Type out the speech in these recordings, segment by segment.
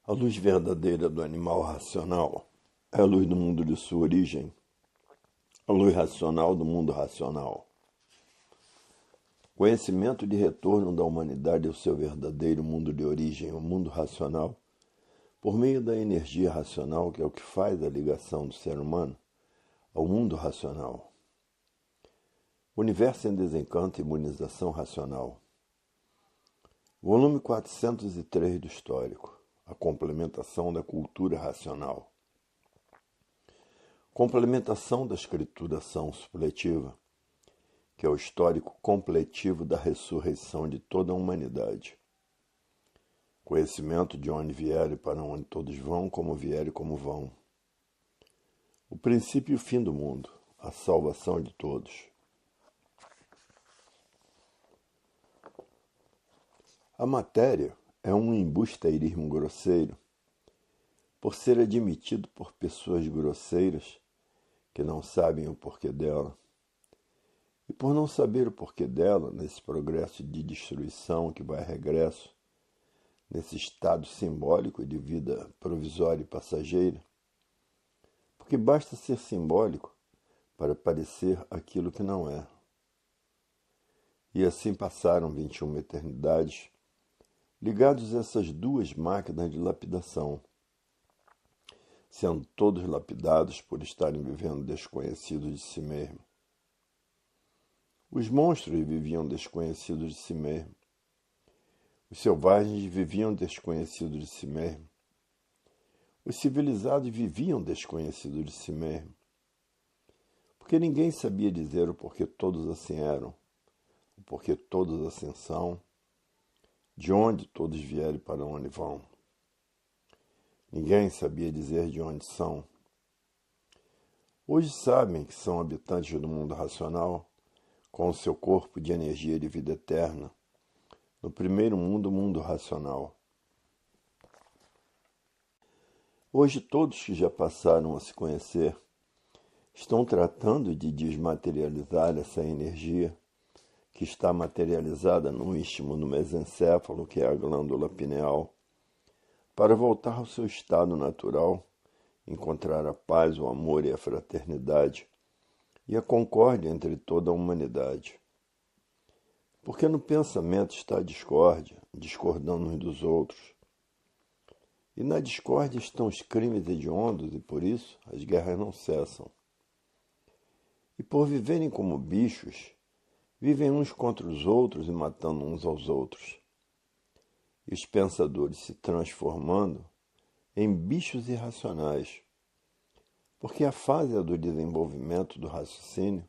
A luz verdadeira do animal racional é a luz do mundo de sua origem, a luz racional do mundo racional. Conhecimento de retorno da humanidade ao seu verdadeiro mundo de origem, o mundo racional, por meio da energia racional, que é o que faz a ligação do ser humano ao mundo racional. Universo em Desencanto e Imunização Racional. Volume 403 do Histórico. A complementação da cultura racional. Complementação da escrituração supletiva, que é o histórico completivo da ressurreição de toda a humanidade. Conhecimento de onde vieram e para onde todos vão, como vieram e como vão. O princípio e o fim do mundo, a salvação de todos. A matéria é um embusteirismo grosseiro, por ser admitido por pessoas grosseiras que não sabem o porquê dela. E por não saber o porquê dela, nesse progresso de destruição que vai a regresso, nesse estado simbólico de vida provisória e passageira, porque basta ser simbólico para parecer aquilo que não é. E assim passaram 21 eternidades, ligados a essas duas máquinas de lapidação, sendo todos lapidados por estarem vivendo desconhecidos de si mesmo. Os monstros viviam desconhecidos de si mesmo. Os selvagens viviam desconhecidos de si mesmo. Os civilizados viviam desconhecidos de si mesmo. Porque ninguém sabia dizer o porquê todos assim eram, o porquê todos assim são, de onde todos vieram e para onde vão. Ninguém sabia dizer de onde são. Hoje sabem que são habitantes do mundo racional, com o seu corpo de energia de vida eterna, no primeiro mundo, o mundo racional. Hoje todos que já passaram a se conhecer estão tratando de desmaterializar essa energia que está materializada no istmo do mesencéfalo, que é a glândula pineal, para voltar ao seu estado natural, encontrar a paz, o amor e a fraternidade, e a concórdia entre toda a humanidade. Porque no pensamento está a discórdia, discordando uns dos outros. E na discórdia estão os crimes hediondos, e por isso as guerras não cessam. E por viverem como bichos, vivem uns contra os outros e matando uns aos outros. E os pensadores se transformando em bichos irracionais, porque a fase é do desenvolvimento do raciocínio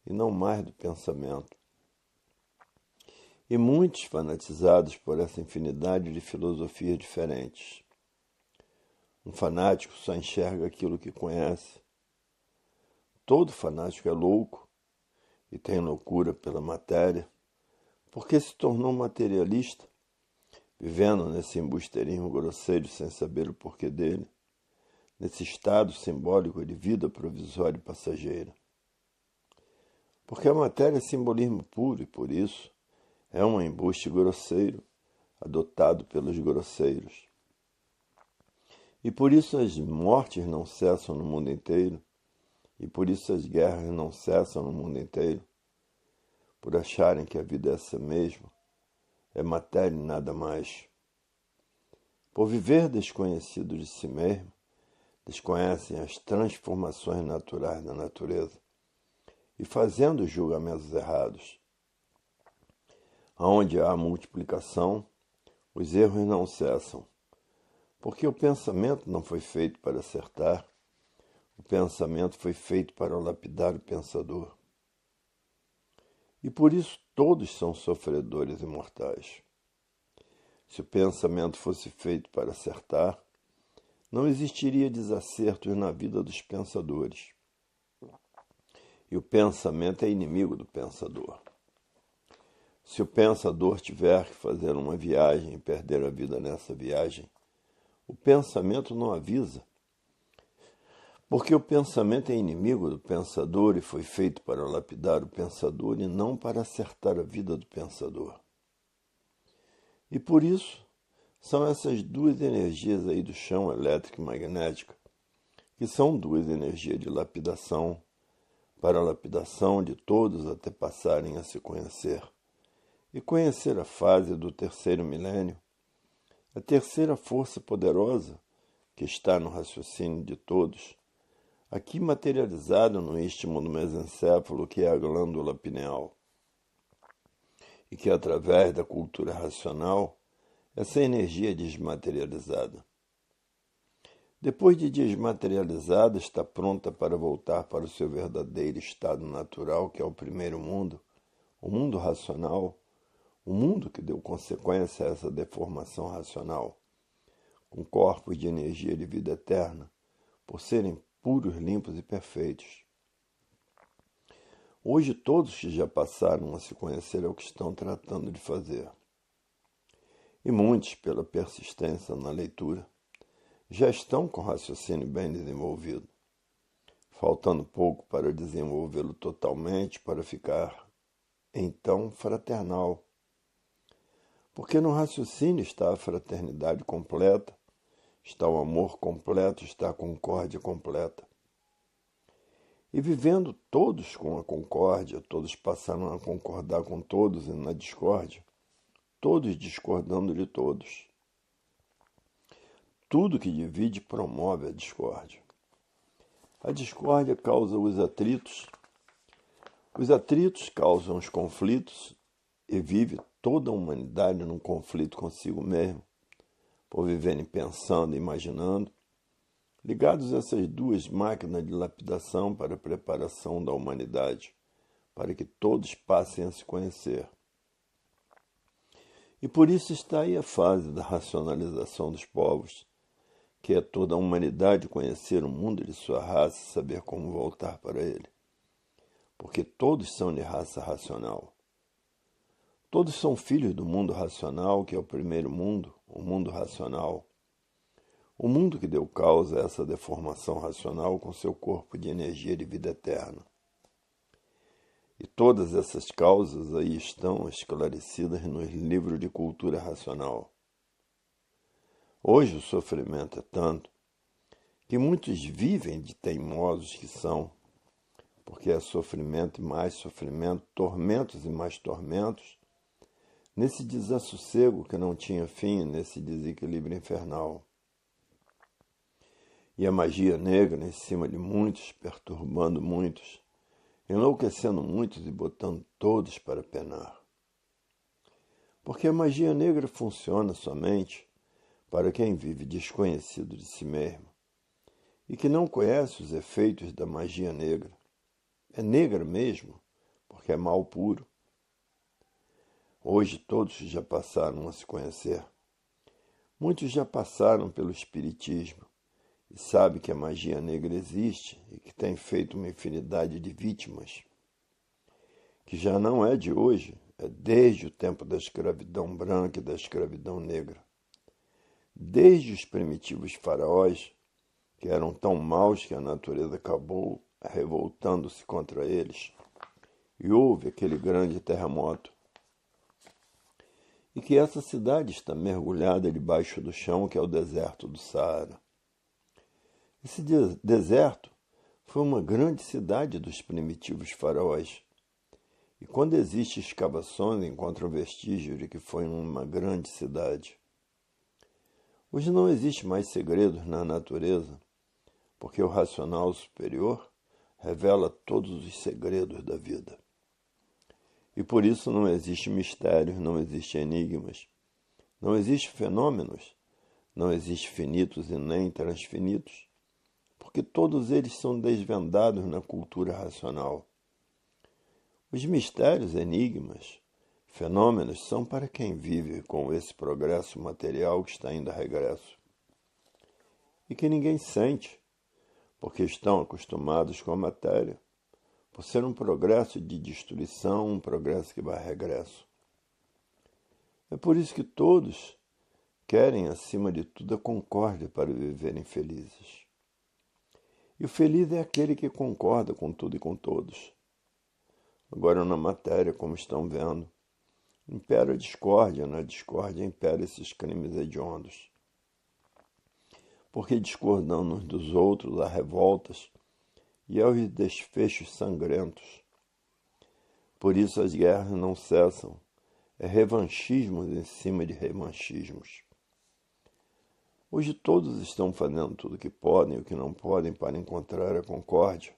e não mais do pensamento. E muitos fanatizados por essa infinidade de filosofias diferentes. Um fanático só enxerga aquilo que conhece. Todo fanático é louco e tem loucura pela matéria, porque se tornou materialista, vivendo nesse embusteirismo grosseiro sem saber o porquê dele, nesse estado simbólico de vida provisória e passageira. Porque a matéria é simbolismo puro e, por isso, é um embuste grosseiro, adotado pelos grosseiros. E por isso as mortes não cessam no mundo inteiro, e por isso as guerras não cessam no mundo inteiro, por acharem que a vida é essa mesma, é matéria e nada mais. Por viver desconhecido de si mesmo, desconhecem as transformações naturais da natureza e fazendo os julgamentos errados. Onde há multiplicação, os erros não cessam, porque o pensamento não foi feito para acertar, o pensamento foi feito para lapidar o pensador. E por isso todos são sofredores imortais. Se o pensamento fosse feito para acertar, não existiria desacertos na vida dos pensadores. E o pensamento é inimigo do pensador. Se o pensador tiver que fazer uma viagem e perder a vida nessa viagem, o pensamento não avisa. Porque o pensamento é inimigo do pensador e foi feito para lapidar o pensador e não para acertar a vida do pensador. E por isso, são essas duas energias aí do chão, elétrica e magnética, que são duas energias de lapidação, para a lapidação de todos até passarem a se conhecer. E conhecer a fase do terceiro milênio, a terceira força poderosa que está no raciocínio de todos, aqui materializado no istmo do mesencéfalo, que é a glândula pineal, e que através da cultura racional, essa energia é desmaterializada. Depois de desmaterializada, está pronta para voltar para o seu verdadeiro estado natural, que é o primeiro mundo, o mundo racional, o mundo que deu consequência a essa deformação racional, com corpos de energia de vida eterna, por serem puros, limpos e perfeitos. Hoje todos que já passaram a se conhecer é o que estão tratando de fazer. E muitos, pela persistência na leitura, já estão com o raciocínio bem desenvolvido, faltando pouco para desenvolvê-lo totalmente, para ficar, então, fraternal. Porque no raciocínio está a fraternidade completa, está o amor completo, está a concórdia completa. E vivendo todos com a concórdia, todos passaram a concordar com todos e na discórdia, todos discordando de todos. Tudo que divide promove a discórdia. A discórdia causa os atritos causam os conflitos e vive toda a humanidade num conflito consigo mesmo, por viverem pensando e imaginando, ligados a essas duas máquinas de lapidação para a preparação da humanidade, para que todos passem a se conhecer. E por isso está aí a fase da racionalização dos povos, que é toda a humanidade conhecer o mundo de sua raça e saber como voltar para ele. Porque todos são de raça racional. Todos são filhos do mundo racional, que é o primeiro mundo, o mundo racional. O mundo que deu causa a essa deformação racional com seu corpo de energia de vida eterna. E todas essas causas aí estão esclarecidas nos livros de cultura racional. Hoje o sofrimento é tanto que muitos vivem de teimosos que são, porque é sofrimento e mais sofrimento, tormentos e mais tormentos, nesse desassossego que não tinha fim, nesse desequilíbrio infernal. E a magia negra em cima de muitos, perturbando muitos, enlouquecendo muitos e botando todos para penar. Porque a magia negra funciona somente para quem vive desconhecido de si mesmo e que não conhece os efeitos da magia negra. É negra mesmo, porque é mal puro. Hoje todos já passaram a se conhecer. Muitos já passaram pelo espiritismo e sabem que a magia negra existe e que tem feito uma infinidade de vítimas, que já não é de hoje, é desde o tempo da escravidão branca e da escravidão negra. Desde os primitivos faraós, que eram tão maus que a natureza acabou revoltando-se contra eles, e houve aquele grande terremoto. E que essa cidade está mergulhada debaixo do chão, que é o deserto do Saara. Esse deserto foi uma grande cidade dos primitivos faraós. E quando existem escavações, encontram vestígios de que foi uma grande cidade. Hoje não existe mais segredos na natureza, porque o racional superior revela todos os segredos da vida. E por isso não existe mistérios, não existe enigmas, não existe fenômenos, não existe finitos e nem transfinitos, porque todos eles são desvendados na cultura racional. Os mistérios, enigmas, fenômenos são para quem vive com esse progresso material que está indo a regresso. E que ninguém sente, porque estão acostumados com a matéria, por ser um progresso de destruição, um progresso que vai a regresso. É por isso que todos querem, acima de tudo, a concórdia para viverem felizes. E o feliz é aquele que concorda com tudo e com todos. Agora, na matéria, como estão vendo, impera a discórdia, na discórdia impera esses crimes hediondos. Porque discordando uns dos outros há revoltas e há os desfechos sangrentos. Por isso as guerras não cessam, é revanchismos em cima de revanchismos. Hoje todos estão fazendo tudo o que podem e o que não podem para encontrar a concórdia,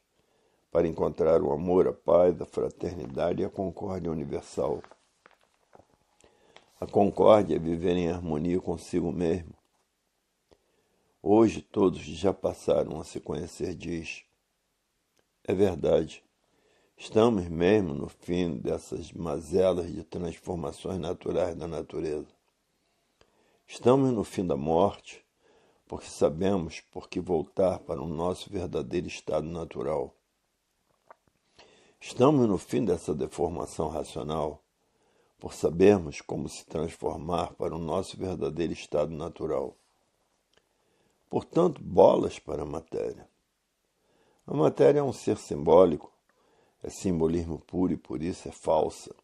para encontrar o amor, a paz, a fraternidade e a concórdia universal. A concórdia é viver em harmonia consigo mesmo. Hoje todos já passaram a se conhecer, diz. É verdade. Estamos mesmo no fim dessas mazelas de transformações naturais da natureza. Estamos no fim da morte, porque sabemos por que voltar para o nosso verdadeiro estado natural. Estamos no fim dessa deformação racional, por sabermos como se transformar para o nosso verdadeiro estado natural. Portanto, bolas para a matéria. A matéria é um ser simbólico, é simbolismo puro e por isso é falsa.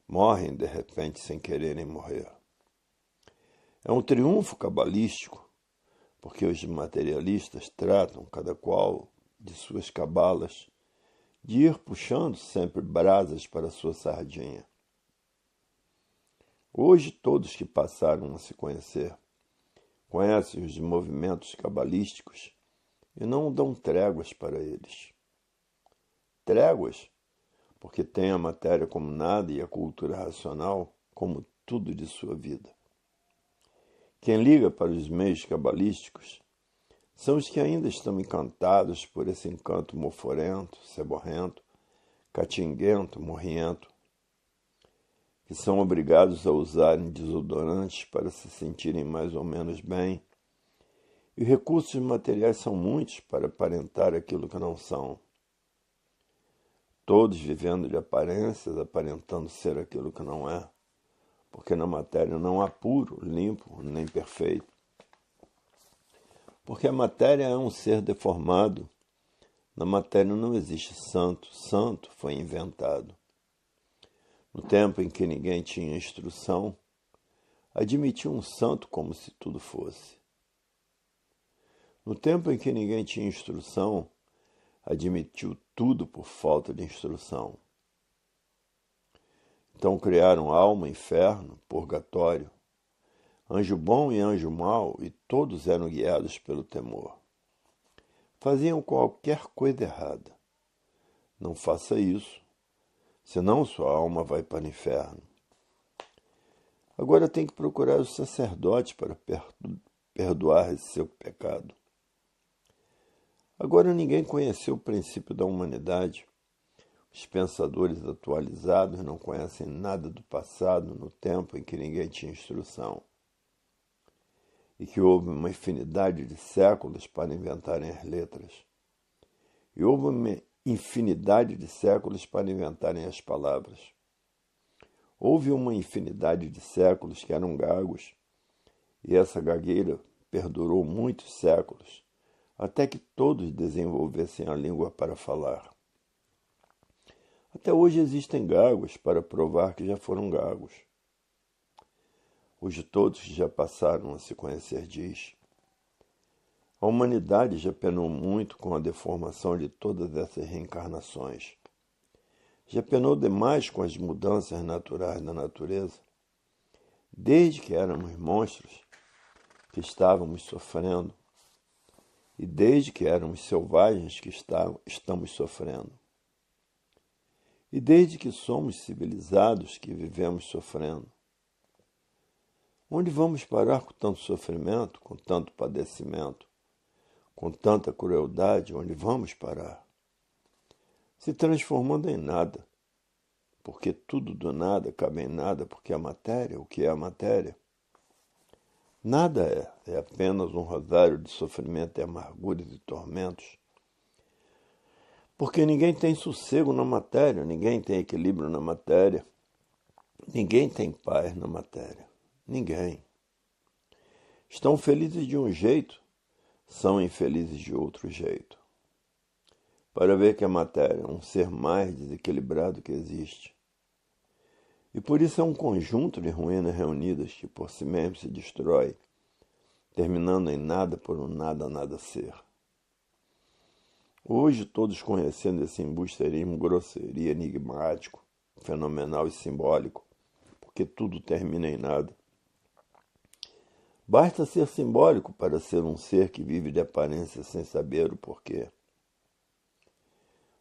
Morrem de repente sem quererem morrer. É um triunfo cabalístico, porque os materialistas tratam, cada qual de suas cabalas, de ir puxando sempre brasas para sua sardinha. Hoje todos que passaram a se conhecer conhecem os movimentos cabalísticos e não dão tréguas para eles. Tréguas, porque têm a matéria como nada e a cultura racional como tudo de sua vida. Quem liga para os meios cabalísticos são os que ainda estão encantados por esse encanto moforento, ceborrento, catinguento, morriento, que são obrigados a usarem desodorantes para se sentirem mais ou menos bem, e recursos materiais são muitos para aparentar aquilo que não são. Todos vivendo de aparências, aparentando ser aquilo que não é, porque na matéria não há puro, limpo, nem perfeito. Porque a matéria é um ser deformado. Na matéria não existe santo. Santo foi inventado. No tempo em que ninguém tinha instrução, admitiu um santo como se tudo fosse. No tempo em que ninguém tinha instrução, admitiu tudo por falta de instrução. Então criaram alma, inferno, purgatório, anjo bom e anjo mau, e todos eram guiados pelo temor. Faziam qualquer coisa errada. Não faça isso, senão sua alma vai para o inferno. Agora tem que procurar o sacerdote para perdoar esse seu pecado. Agora ninguém conheceu o princípio da humanidade. Os pensadores atualizados não conhecem nada do passado no tempo em que ninguém tinha instrução. E que houve uma infinidade de séculos para inventarem as letras. E houve uma infinidade de séculos para inventarem as palavras. Houve uma infinidade de séculos que eram gagos, e essa gagueira perdurou muitos séculos, até que todos desenvolvessem a língua para falar. Até hoje existem gagos para provar que já foram gagos. Hoje todos que já passaram a se conhecer diz. A humanidade já penou muito com a deformação de todas essas reencarnações. Já penou demais com as mudanças naturais da natureza. Desde que éramos monstros, que estávamos sofrendo, e desde que éramos selvagens, que estamos sofrendo. E desde que somos civilizados, que vivemos sofrendo. Onde vamos parar com tanto sofrimento, com tanto padecimento, com tanta crueldade? Onde vamos parar? Se transformando em nada, porque tudo do nada cabe em nada, porque a matéria, o que é a matéria? Nada é apenas um rosário de sofrimento e amarguras e tormentos. Porque ninguém tem sossego na matéria, ninguém tem equilíbrio na matéria, ninguém tem paz na matéria. Ninguém. Estão felizes de um jeito, são infelizes de outro jeito. Para ver que a matéria é um ser mais desequilibrado que existe. E por isso é um conjunto de ruínas reunidas que por si mesmo se destrói, terminando em nada por um nada ser. Hoje, todos conhecendo esse embusteirismo grosseiro, enigmático, fenomenal e simbólico, porque tudo termina em nada. Basta ser simbólico para ser um ser que vive de aparência sem saber o porquê.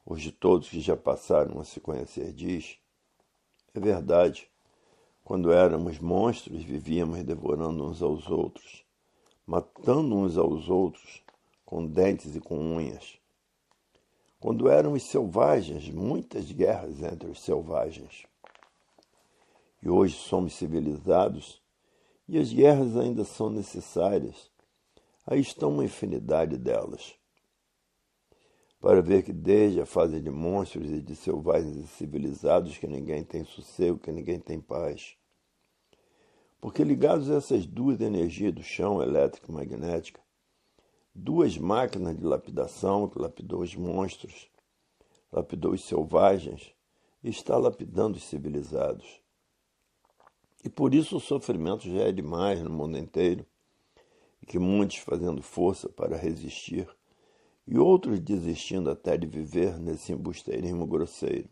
Hoje todos que já passaram a se conhecer diz, é verdade, quando éramos monstros vivíamos devorando uns aos outros, matando uns aos outros com dentes e com unhas. Quando éramos selvagens, muitas guerras entre os selvagens. E hoje somos civilizados e as guerras ainda são necessárias. Aí estão uma infinidade delas. Para ver que desde a fase de monstros e de selvagens e civilizados que ninguém tem sossego, que ninguém tem paz. Porque ligados a essas duas energias do chão, elétrica e magnética, duas máquinas de lapidação que lapidou os monstros, lapidou os selvagens e está lapidando os civilizados. E por isso o sofrimento já é demais no mundo inteiro, e que muitos fazendo força para resistir, e outros desistindo até de viver nesse embusteirismo grosseiro.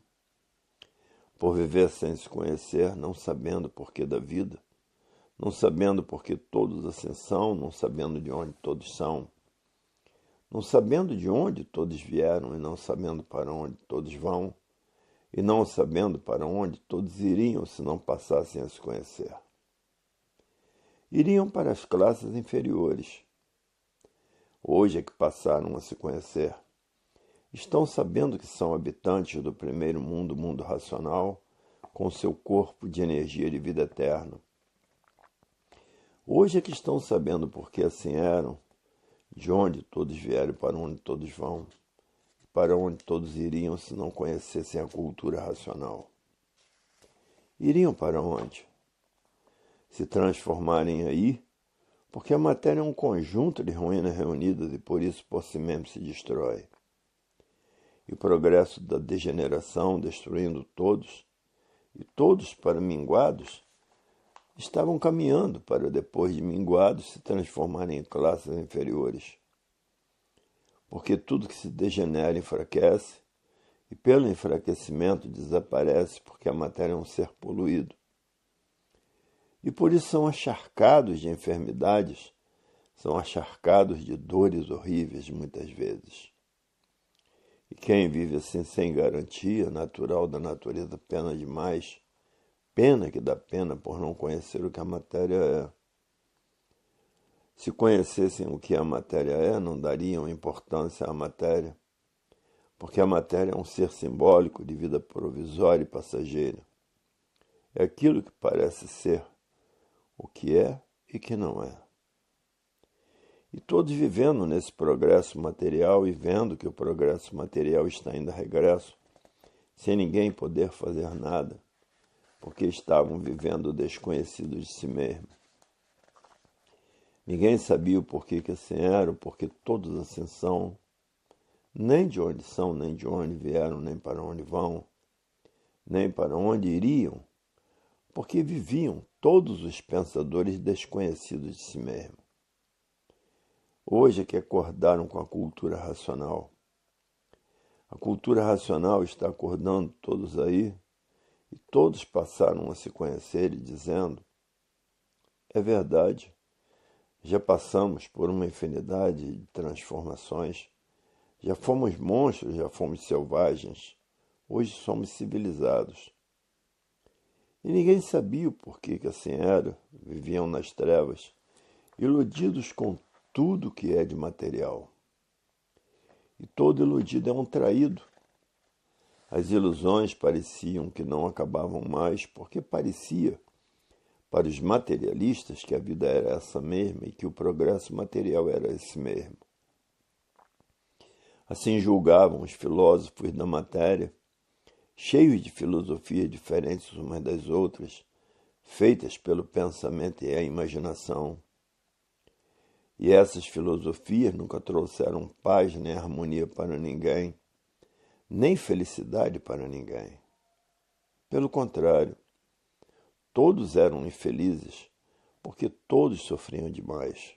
Por viver sem se conhecer, não sabendo o porquê da vida, não sabendo por que todos assim são, não sabendo de onde todos são, não sabendo de onde todos vieram e não sabendo para onde todos vão, e não sabendo para onde todos iriam se não passassem a se conhecer. Iriam para as classes inferiores. Hoje é que passaram a se conhecer. Estão sabendo que são habitantes do primeiro mundo, o mundo racional, com seu corpo de energia de vida eterna. Hoje é que estão sabendo por que assim eram, de onde todos vieram e para onde todos vão, e para onde todos iriam se não conhecessem a cultura racional. Iriam para onde? Se transformarem aí, porque a matéria é um conjunto de ruínas reunidas e por isso por si mesmo se destrói. E o progresso da degeneração, destruindo todos, e todos para minguados, estavam caminhando para, depois de minguados, se transformarem em classes inferiores. Porque tudo que se degenera enfraquece, e pelo enfraquecimento desaparece, porque a matéria é um ser poluído. E por isso são acharcados de enfermidades, são acharcados de dores horríveis muitas vezes. E quem vive assim sem garantia, natural da natureza, pena demais, pena que dá pena por não conhecer o que a matéria é. Se conhecessem o que a matéria é, não dariam importância à matéria, porque a matéria é um ser simbólico de vida provisória e passageira. É aquilo que parece ser, o que é e que não é. E todos vivendo nesse progresso material e vendo que o progresso material está indo a regresso, sem ninguém poder fazer nada, porque estavam vivendo desconhecidos de si mesmo. Ninguém sabia o porquê que assim eram, porque todos assim são, nem de onde são, nem de onde vieram, nem para onde vão, nem para onde iriam, porque viviam todos os pensadores desconhecidos de si mesmo. Hoje é que acordaram com a cultura racional. A cultura racional está acordando todos aí, e todos passaram a se conhecer e dizendo, é verdade, já passamos por uma infinidade de transformações, já fomos monstros, já fomos selvagens, hoje somos civilizados. E ninguém sabia o porquê que assim era, viviam nas trevas, iludidos com tudo que é de material. E todo iludido é um traído. As ilusões pareciam que não acabavam mais, porque parecia, para os materialistas, que a vida era essa mesma e que o progresso material era esse mesmo. Assim julgavam os filósofos da matéria, cheios de filosofias diferentes umas das outras, feitas pelo pensamento e a imaginação. E essas filosofias nunca trouxeram paz nem harmonia para ninguém, nem felicidade para ninguém. Pelo contrário, todos eram infelizes, porque todos sofriam demais.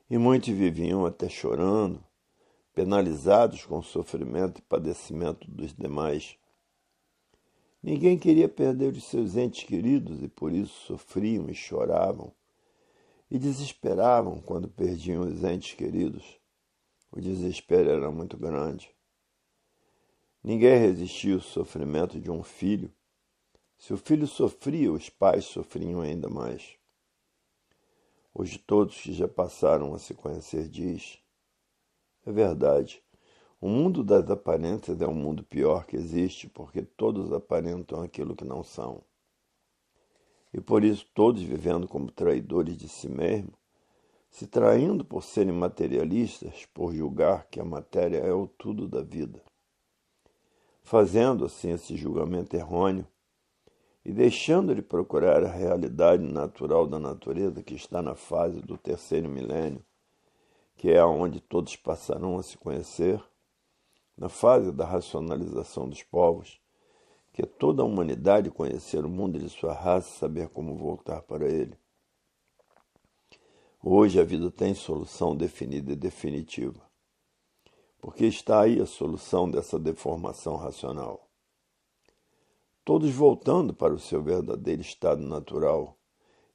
E muitos viviam até chorando, penalizados com o sofrimento e padecimento dos demais. Ninguém queria perder os seus entes queridos e por isso sofriam e choravam e desesperavam quando perdiam os entes queridos. O desespero era muito grande. Ninguém resistia ao sofrimento de um filho. Se o filho sofria, os pais sofriam ainda mais. Hoje todos que já passaram a se conhecer diz: é verdade, o mundo das aparências é o mundo pior que existe, porque todos aparentam aquilo que não são. E por isso todos vivendo como traidores de si mesmos, se traindo por serem materialistas, por julgar que a matéria é o tudo da vida. Fazendo assim esse julgamento errôneo e deixando de procurar a realidade natural da natureza que está na fase do terceiro milênio, que é aonde todos passarão a se conhecer, na fase da racionalização dos povos, que é toda a humanidade conhecer o mundo de sua raça e saber como voltar para ele. Hoje a vida tem solução definida e definitiva, porque está aí a solução dessa deformação racional. Todos voltando para o seu verdadeiro estado natural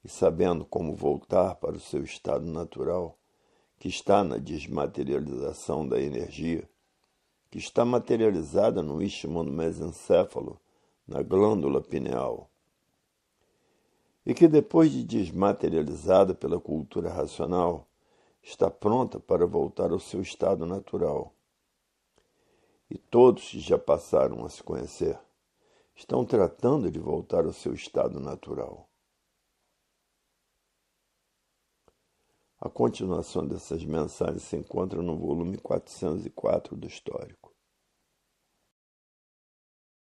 e sabendo como voltar para o seu estado natural, que está na desmaterialização da energia, que está materializada no istmo do mesencéfalo, na glândula pineal, e que depois de desmaterializada pela cultura racional, está pronta para voltar ao seu estado natural. E todos que já passaram a se conhecer estão tratando de voltar ao seu estado natural. A continuação dessas mensagens se encontra no volume 404 do Histórico.